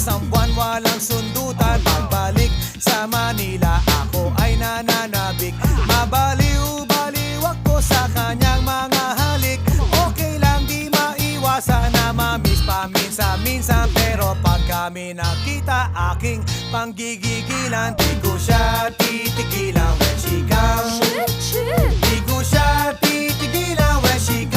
Isang buwan walang sundutan. Pagbalik sa Manila, ako ay nananabik. Mabaliw-baliw ako sa kanyang mga halik. Okay lang, di maiwasan na mamiss paminsan-minsan. Pero pag kami nakita, aking panggigigilan. Di ko siya titigilan when she comes. Di ko siya titigilan when she comes.